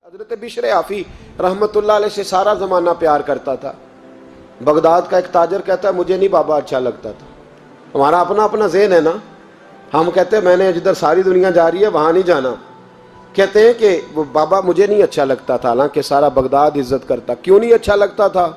حضرت بشر آفی رحمت اللہ علیہ سے سارا زمانہ پیار کرتا تھا۔ بغداد کا ایک تاجر کہتا ہے مجھے نہیں بابا اچھا لگتا تھا۔ ہمارا اپنا اپنا ذہن ہے نا، ہم کہتے ہیں میں نے جدھر ساری دنیا جا رہی ہے وہاں نہیں جانا، کہتے ہیں کہ وہ بابا مجھے نہیں اچھا لگتا تھا، حالانکہ سارا بغداد عزت کرتا۔ کیوں نہیں اچھا لگتا تھا؟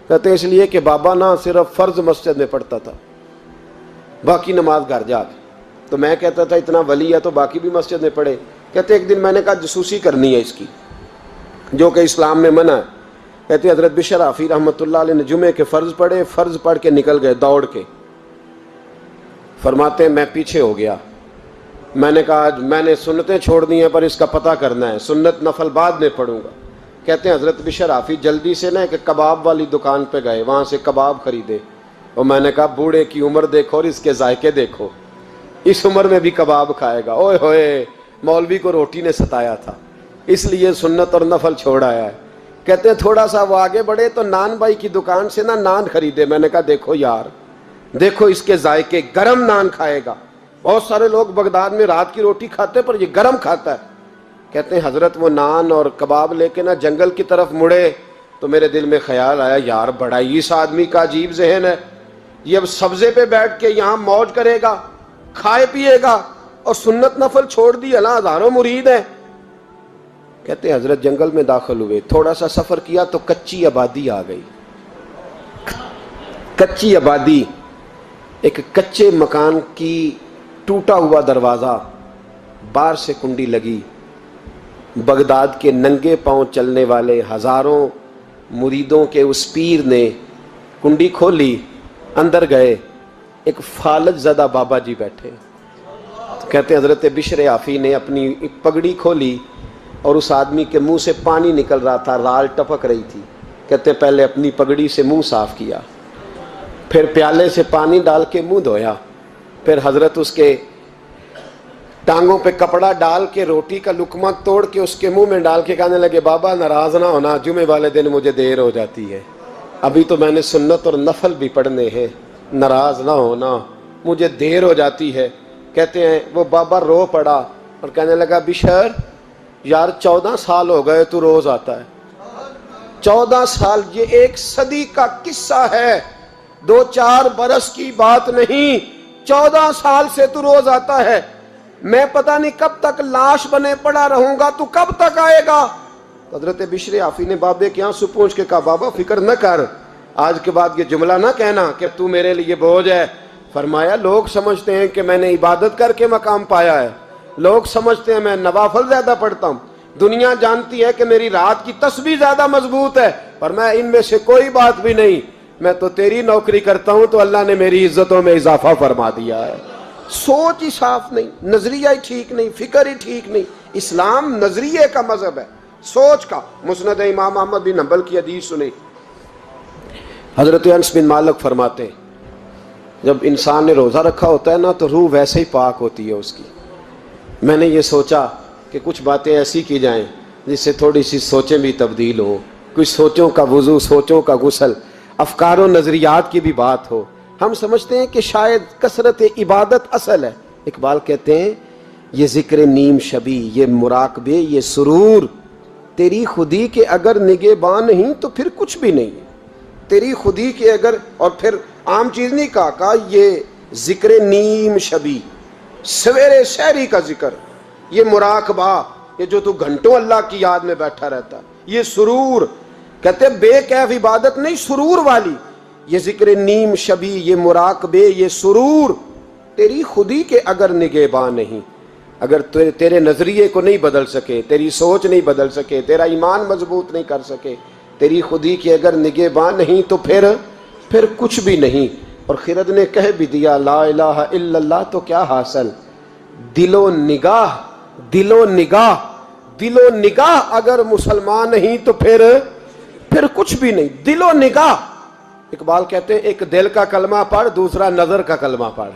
کہتے ہیں اس لیے کہ بابا نہ صرف فرض مسجد میں پڑھتا تھا، باقی نماز گھر جا کے۔ تو میں کہتا تھا اتنا ولی ہے تو باقی بھی مسجد میں پڑھے۔ کہتے ایک دن میں نے کہا جسوسی کرنی ہے اس کی، جو کہ اسلام میں منع ہے۔ کہتے حضرت بشر آفی رحمۃ اللہ علیہ نے جمعے کے فرض پڑھے، فرض پڑھ کے نکل گئے دوڑ کے۔ فرماتے ہیں میں پیچھے ہو گیا، میں نے کہا میں نے سنتیں چھوڑ دی ہیں پر اس کا پتہ کرنا ہے، سنت نفل بعد میں پڑھوں گا۔ کہتے ہیں حضرت بشر آفی جلدی سے نا ایک کباب والی دکان پہ گئے، وہاں سے کباب خریدے، اور میں نے کہا بوڑھے کی عمر دیکھو اور اس کے ذائقے دیکھو، اس عمر میں بھی کباب کھائے گا۔ اوئے ہوئے، مولوی کو روٹی نے ستایا تھا اس لیے سنت اور نفل چھوڑ آیا ہے۔ کہتے ہیں تھوڑا سا وہ آگے بڑھے تو نان بھائی کی دکان سے نا نان خریدے۔ میں نے کہا دیکھو یار، دیکھو اس کے ذائقے، گرم نان کھائے گا۔ بہت سارے لوگ بغداد میں رات کی روٹی کھاتے پر یہ گرم کھاتا ہے۔ کہتے ہیں حضرت وہ نان اور کباب لے کے نا جنگل کی طرف مڑے تو میرے دل میں خیال آیا یار بڑا ہی اس آدمی کا عجیب ذہن ہے، یہ اب سبزے پہ بیٹھ کے یہاں موج کرے گا، کھائے پیے گا، اور سنت نفل چھوڑ دی، اللہ ہزاروں مرید ہیں۔ کہتے ہیں حضرت جنگل میں داخل ہوئے، تھوڑا سا سفر کیا تو کچی آبادی آ گئی۔ کچی آبادی، ایک کچے مکان کی ٹوٹا ہوا دروازہ، باہر سے کنڈی لگی۔ بغداد کے ننگے پاؤں چلنے والے ہزاروں مریدوں کے اس پیر نے کنڈی کھولی، اندر گئے، ایک فالج زدہ بابا جی بیٹھے۔ کہتے ہیں حضرت بشر آفی نے اپنی پگڑی کھولی اور اس آدمی کے منہ سے پانی نکل رہا تھا، رال ٹپک رہی تھی۔ کہتے ہیں پہلے اپنی پگڑی سے منہ صاف کیا، پھر پیالے سے پانی ڈال کے منہ دھویا، پھر حضرت اس کے ٹانگوں پہ کپڑا ڈال کے روٹی کا لقمہ توڑ کے اس کے منہ میں ڈال کے کہنے لگے بابا ناراض نہ ہونا، جمعے والے دن مجھے دیر ہو جاتی ہے، ابھی تو میں نے سنت اور نفل بھی پڑھنے ہیں، ناراض نہ ہونا، مجھے دیر ہو جاتی ہے۔ کہتے ہیں وہ بابا رو پڑا اور کہنے لگا بشر یار 14 سال ہو گئے تو روز آتا ہے، 14 سال، یہ 1 صدی کا قصہ ہے، 2-4 برس کی بات نہیں، 14 سال سے تو روز آتا ہے، میں پتہ نہیں کب تک لاش بنے پڑا رہوں گا، تو کب تک آئے گا؟ حضرت بشر آفی نے بابے کے آنسو پوچھ کے کہا بابا فکر نہ کر، آج کے بعد یہ جملہ نہ کہنا کہ تو میرے لیے بوجھ ہے۔ فرمایا لوگ سمجھتے ہیں کہ میں نے عبادت کر کے مقام پایا ہے، لوگ سمجھتے ہیں میں نوافل زیادہ پڑھتا ہوں، دنیا جانتی ہے کہ میری رات کی تسبیح زیادہ مضبوط ہے، پر میں ان میں سے کوئی بات بھی نہیں، میں تو تیری نوکری کرتا ہوں تو اللہ نے میری عزتوں میں اضافہ فرما دیا ہے۔ سوچ ہی صاف نہیں، نظریہ ہی ٹھیک نہیں، فکر ہی ٹھیک نہیں۔ اسلام نظریے کا مذہب ہے، سوچ کا۔ مسند امام احمد بن حنبل کی حدیث سنی، حضرت انس بن مالک فرماتے ہیں جب انسان نے روزہ رکھا ہوتا ہے نا تو روح ویسے ہی پاک ہوتی ہے اس کی۔ میں نے یہ سوچا کہ کچھ باتیں ایسی کی جائیں جس سے تھوڑی سی سوچیں بھی تبدیل ہوں، کچھ سوچوں کا وضو، سوچوں کا غسل، افکار و نظریات کی بھی بات ہو۔ ہم سمجھتے ہیں کہ شاید کثرت عبادت اصل ہے۔ اقبال کہتے ہیں یہ ذکر نیم شبی، یہ مراقبے، یہ سرور، تیری خودی کے اگر نگہباں نہیں تو پھر کچھ بھی نہیں ہے، تیری خودی کے اگر، اور پھر عام چیز نہیں کہا یہ ذکر نیم شبی، سویرے سحری کا ذکر، یہ مراقبہ، یہ جو تو گھنٹوں اللہ کی یاد میں بیٹھا رہتا، یہ سرور، کہتے ہیں بے کیف عبادت نہیں، سرور والی، یہ ذکر نیم شبی، یہ مراقبے، یہ سرور، تیری خودی کے اگر نگہباں نہیں، اگر تیرے نظریے کو نہیں بدل سکے، تیری سوچ نہیں بدل سکے، تیرا ایمان مضبوط نہیں کر سکے، تیری خودی کے اگر نگہباں نہیں تو پھر کچھ بھی نہیں۔ اور خرد نے کہہ بھی دیا لا الہ الا اللہ تو کیا حاصل، دل و نگاہ، دل و نگاہ، دل و نگاہ اگر مسلمان نہیں تو پھر کچھ بھی نہیں، دل و نگاہ۔ اقبال کہتے ہیں ایک دل کا کلمہ پڑھ، دوسرا نظر کا کلمہ پڑھ،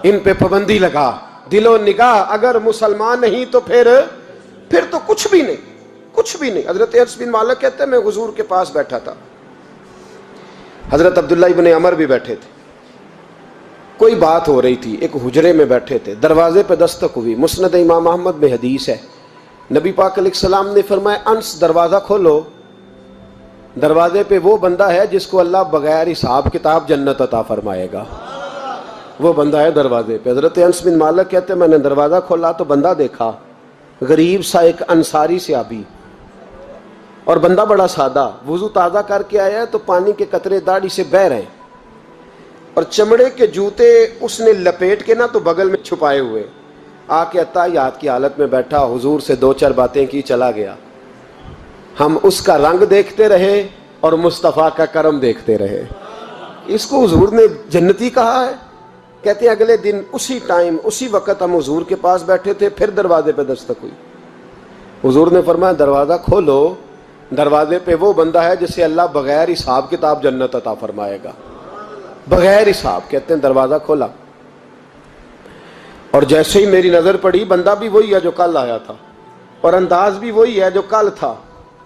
ان پہ پابندی لگا۔ دل و نگاہ اگر مسلمان نہیں تو پھر تو کچھ بھی نہیں، کچھ بھی نہیں۔ حضرت انس بن مالک کہتے ہیں میں حضور کے پاس بیٹھا تھا، حضرت عبداللہ ابن عمر بھی بیٹھے تھے، کوئی بات ہو رہی تھی، ایک حجرے میں بیٹھے تھے، دروازے پہ دستک ہوئی۔ مسند امام احمد میں حدیث ہے نبی پاک علیہ السلام نے فرمایا انس دروازہ کھولو، دروازے پہ وہ بندہ ہے جس کو اللہ بغیر حساب کتاب جنت عطا فرمائے گا، وہ بندہ ہے دروازے پہ۔ حضرت انس بن مالک کہتے ہیں میں نے دروازہ کھولا تو بندہ دیکھا، غریب سا ایک انصاری صحابی، اور بندہ بڑا سادہ، وضو تازہ کر کے آیا ہے تو پانی کے قطرے داڑھی سے بہہ رہے ہیں، اور چمڑے کے جوتے اس نے لپیٹ کے تو بغل میں چھپائے ہوئے، آ کے اتحیات کی حالت میں بیٹھا، حضور سے دو چار باتیں کی، چلا گیا۔ ہم اس کا رنگ دیکھتے رہے اور مصطفیٰ کا کرم دیکھتے رہے۔ اس کو حضور نے جنتی کہا ہے۔ کہتے ہیں اگلے دن اسی ٹائم اسی وقت ہم حضور کے پاس بیٹھے تھے، پھر دروازے پہ دستک ہوئی، حضور نے فرمایا دروازہ کھولو، دروازے پہ وہ بندہ ہے جسے اللہ بغیر حساب کتاب جنت عطا فرمائے گا، بغیر حساب۔ کہتے ہیں دروازہ کھولا، اور جیسے ہی میری نظر پڑی، بندہ بھی وہی ہے جو کل آیا تھا، اور انداز بھی وہی ہے جو کل تھا،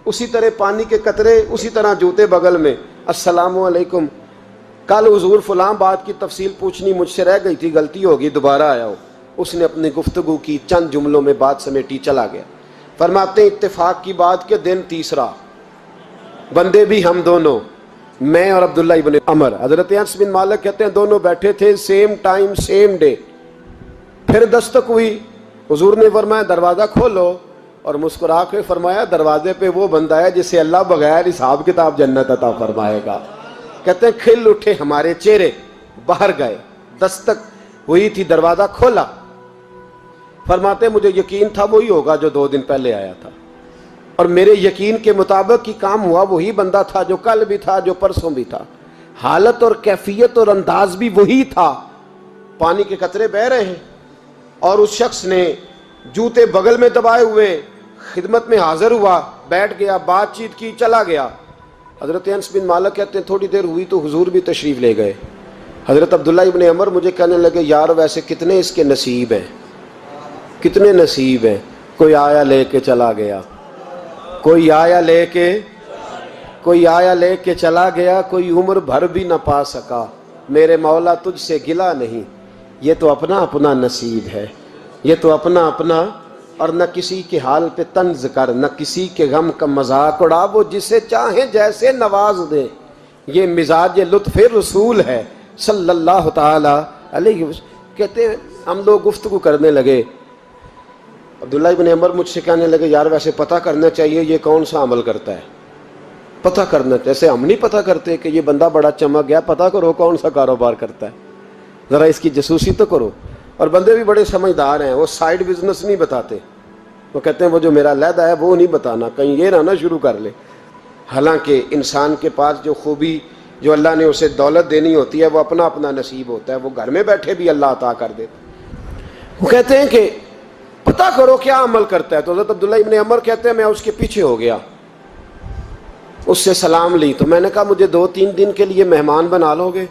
اسی طرح پانی کے قطرے، اسی طرح جوتے بغل میں، السلام علیکم، کل حضور فلاں بات کی تفصیل پوچھنی مجھ سے رہ گئی تھی، غلطی ہوگی، دوبارہ آیا ہو۔ اس نے اپنی گفتگو کی، چند جملوں میں بات سمیٹی، چلا گیا۔ فرماتے ہیں اتفاق کی بات کہ دن تیسرا، بندے بھی ہم دونوں، میں اور عبداللہ ابن عمر، حضرت انس بن مالک کہتے ہیں دونوں بیٹھے تھے، سیم ٹائم سیم ڈے۔ پھر دستک ہوئی، حضور نے فرمایا دروازہ کھولو، اور مسکرا کے فرمایا دروازے پہ وہ بندہ ہے جسے اللہ بغیر حساب کتاب جنت عطا فرمائے گا۔ کہتے ہیں کھل اٹھے ہمارے چہرے، باہر گئے، دستک ہوئی تھی، دروازہ کھولا۔ فرماتے مجھے یقین تھا وہی ہوگا جو 2 دن پہلے آیا تھا، اور میرے یقین کے مطابق ہی کام ہوا، وہی بندہ تھا جو کل بھی تھا، جو پرسوں بھی تھا، حالت اور کیفیت اور انداز بھی وہی تھا۔ پانی کے قطرے بہہ رہے ہیں، اور اس شخص نے جوتے بغل میں دبائے ہوئے خدمت میں حاضر ہوا، بیٹھ گیا، بات چیت کی، چلا گیا۔ حضرت انس بن مالک کہتے ہیں تھوڑی دیر ہوئی تو حضور بھی تشریف لے گئے۔ حضرت عبداللہ ابن عمر مجھے کہنے لگے یار ویسے کتنے اس کے نصیب ہیں، کتنے نصیب ہیں، کوئی آیا لے کے چلا گیا، کوئی آیا لے کے چلا گیا، کوئی عمر بھر بھی نہ پا سکا، میرے مولا تجھ سے گلہ نہیں، یہ تو اپنا اپنا نصیب ہے، یہ تو اپنا اپنا، اور نہ کسی کے حال پہ طنز کر، نہ کسی کے غم کا مذاق اڑا، وہ جسے چاہیں جیسے نواز دے، یہ مزاج لطف رسول ہے صلی اللہ تعالی علیہ وسلم۔ کہتے ہیں ہم لوگ گفتگو کرنے لگے، عبداللہ ابن عمر مجھ سے کہنے لگے یار ویسے پتہ کرنا چاہیے یہ کون سا عمل کرتا ہے، پتہ کرنا، جیسے ہم نہیں پتہ کرتے کہ یہ بندہ بڑا چمک گیا، پتہ کرو کون سا کاروبار کرتا ہے، ذرا اس کی جاسوسی تو کرو۔ اور بندے بھی بڑے سمجھدار ہیں، وہ سائیڈ بزنس نہیں بتاتے، وہ کہتے ہیں وہ جو میرا علیحدہ ہے وہ نہیں بتانا، کہیں یہ نہ شروع کر لے۔ حالانکہ انسان کے پاس جو خوبی، جو اللہ نے اسے دولت دینی ہوتی ہے، وہ اپنا اپنا نصیب ہوتا ہے، وہ گھر میں بیٹھے بھی اللہ عطا کر دیتا۔ وہ کہتے ہیں کہ پتہ کرو کیا عمل کرتا ہے، تو حضرت عبداللہ ابن عمر کہتے ہیں میں اس کے پیچھے ہو گیا، اس سے سلام لی، تو میں نے کہا مجھے 2-3 دن کے لیے مہمان بنا لو گے،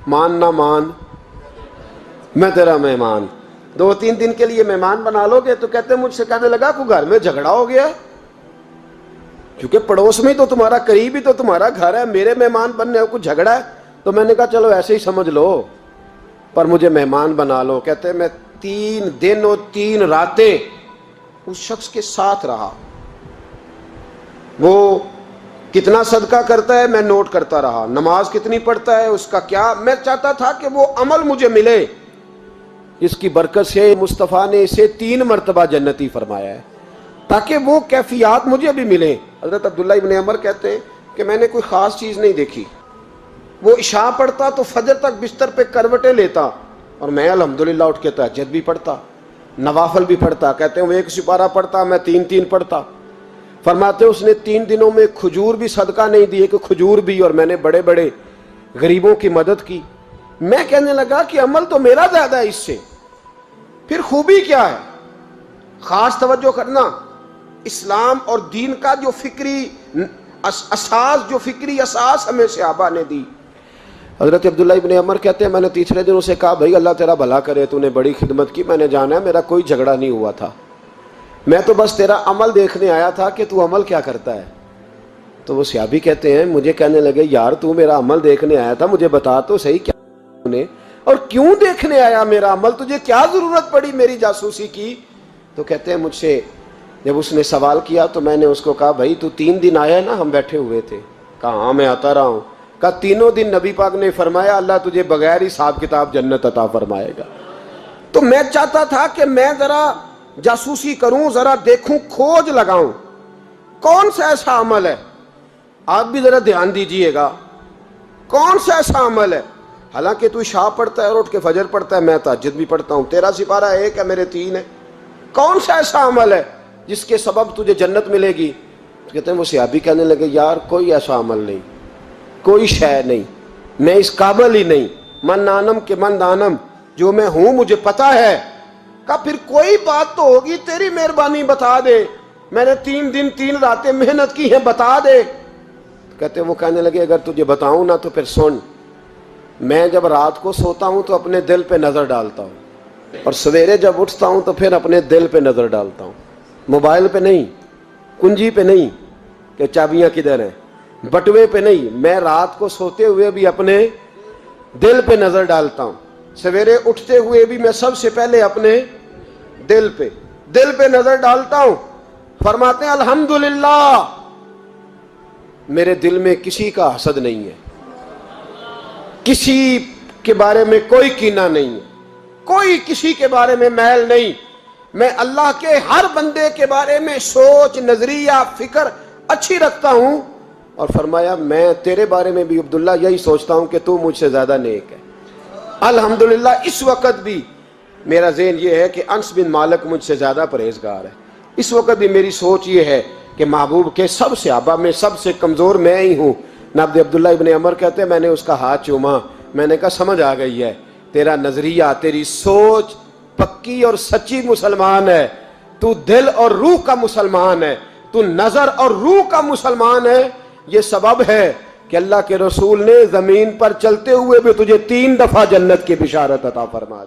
مان نہ مان میں تیرا مہمان، 2-3 دن کے لیے مہمان بنا لو گے؟ تو کہتے ہیں مجھ سے کہنے لگا کوئی گھر میں جھگڑا ہو گیا، کیونکہ پڑوس میں تو تمہارا، قریب ہی تو تمہارا گھر ہے، میرے مہمان بننے کو جھگڑا ہے؟ تو میں نے کہا چلو ایسے ہی سمجھ لو، پر مجھے مہمان بنا لو۔ کہتے ہیں میں 3 دن اور 3 راتیں اس شخص کے ساتھ رہا، وہ کتنا صدقہ کرتا ہے میں نوٹ کرتا رہا، نماز کتنی پڑھتا ہے، اس کا کیا، میں چاہتا تھا کہ وہ عمل مجھے ملے، اس کی برکت سے مصطفیٰ نے اسے 3 مرتبہ جنتی فرمایا ہے، تاکہ وہ کیفیات مجھے بھی ملیں۔ حضرت عبداللہ ابن عمر کہتے ہیں کہ میں نے کوئی خاص چیز نہیں دیکھی، وہ عشاء پڑھتا تو فجر تک بستر پہ کروٹیں لیتا، اور میں الحمدللہ اٹھ کے تہجد بھی پڑھتا، نوافل بھی پڑھتا۔ کہتے ہیں وہ 1 سپارہ پڑھتا، میں 3 پڑھتا۔ فرماتے اس نے 3 دنوں میں کھجور بھی صدقہ نہیں دیے کہ کھجور بھی، اور میں نے بڑے بڑے غریبوں کی مدد کی۔ میں کہنے لگا کہ عمل تو میرا زیادہ ہے اس سے، پھر خوبی کیا ہے؟ خاص توجہ کرنا، اسلام اور دین کا جو فکری اساس، جو فکری اساس ہمیں صحابہ نے دی۔ حضرت عبداللہ ابن عمر کہتے ہیں میں نے تیسرے دن اسے کہا بھائی اللہ تیرا بھلا کرے، تو نے بڑی خدمت کی، میں نے جانا ہے میرا کوئی جھگڑا نہیں ہوا تھا، میں تو بس تیرا عمل دیکھنے آیا تھا کہ تو عمل کیا کرتا ہے۔ تو وہ صحابی کہتے ہیں مجھے کہنے لگے یار تو میرا عمل دیکھنے آیا تھا، مجھے بتا تو صحیح کیا نے، اور کیوں دیکھنے آیا میرا عمل، تجھے کیا ضرورت پڑی میری جاسوسی کی؟ تو کہتے ہیں مجھ سے جب اس نے سوال کیا تو میں نے اس کو کہا بھائی تو 3 دن آیا نا ہم بیٹھے ہوئے تھے؟ کہا ہاں میں آتا رہا ہوں۔ کہا 3 دن نبی پاک نے فرمایا اللہ تجھے بغیر حساب کتاب جنت عطا فرمائے گا۔ تو میں چاہتا تھا کہ میں ذرا جاسوسی کروں، ذرا دیکھوں، کھوج لگاؤں کون سا ایسا عمل ہے، آپ بھی ذرا دھیان دیجئے گا، کون سا ایسا عمل ہے، حالانکہ تو عشاء پڑھتا ہے اور اٹھ کے فجر پڑھتا ہے، میں تہجد بھی پڑھتا ہوں، تیرا سپارہ 1 ہے میرے 3 ہے، کون سا ایسا عمل ہے جس کے سبب تجھے جنت ملے گی؟ کہتے ہیں وہ صحابی کہنے لگے یار کوئی ایسا عمل نہیں، کوئی شے نہیں، میں اس قابل ہی نہیں، من نانم کے من دانم، جو میں ہوں مجھے پتا ہے۔ کہا پھر کوئی بات تو ہوگی، تیری مہربانی بتا دے، میں نے 3 دن 3 راتیں محنت کی ہیں، بتا دے۔ کہتے ہیں وہ کہنے لگے اگر تجھے بتاؤں نا تو پھر سن، میں جب رات کو سوتا ہوں تو اپنے دل پہ نظر ڈالتا ہوں، اور سویرے جب اٹھتا ہوں تو پھر اپنے دل پہ نظر ڈالتا ہوں، موبائل پہ نہیں، کنجی پہ نہیں کہ چابیاں کدھر ہیں، بٹوے پہ نہیں، میں رات کو سوتے ہوئے بھی اپنے دل پہ نظر ڈالتا ہوں، سویرے اٹھتے ہوئے بھی میں سب سے پہلے اپنے دل پہ نظر ڈالتا ہوں۔ فرماتے ہیں الحمدللہ میرے دل میں کسی کا حسد نہیں ہے، کسی کے بارے میں کوئی کینہ نہیں ہے، کوئی کسی کے بارے میں میل نہیں، میں اللہ کے ہر بندے کے بارے میں سوچ، نظریہ، فکر اچھی رکھتا ہوں۔ اور فرمایا میں تیرے بارے میں بھی عبداللہ یہی سوچتا ہوں کہ تو مجھ سے زیادہ نیک ہے۔ الحمدللہ اس وقت بھی میرا ذہن یہ ہے کہ انس بن مالک مجھ سے زیادہ پرہیزگار ہے، اس وقت بھی میری سوچ یہ ہے کہ محبوب کے سب صحابہ میں سب سے کمزور میں ہی ہوں۔ نابد عبداللہ ابن عمر کہتے ہیں میں نے اس کا ہاتھ چوما، میں نے کہا سمجھ آ گئی ہے، تیرا نظریہ، تیری سوچ پکی اور سچی مسلمان ہے، تو دل اور روح کا مسلمان ہے، تو نظر اور روح کا مسلمان ہے۔ یہ سبب ہے کہ اللہ کے رسول نے زمین پر چلتے ہوئے بھی تجھے 3 دفعہ جنت کی بشارت عطا فرما دی۔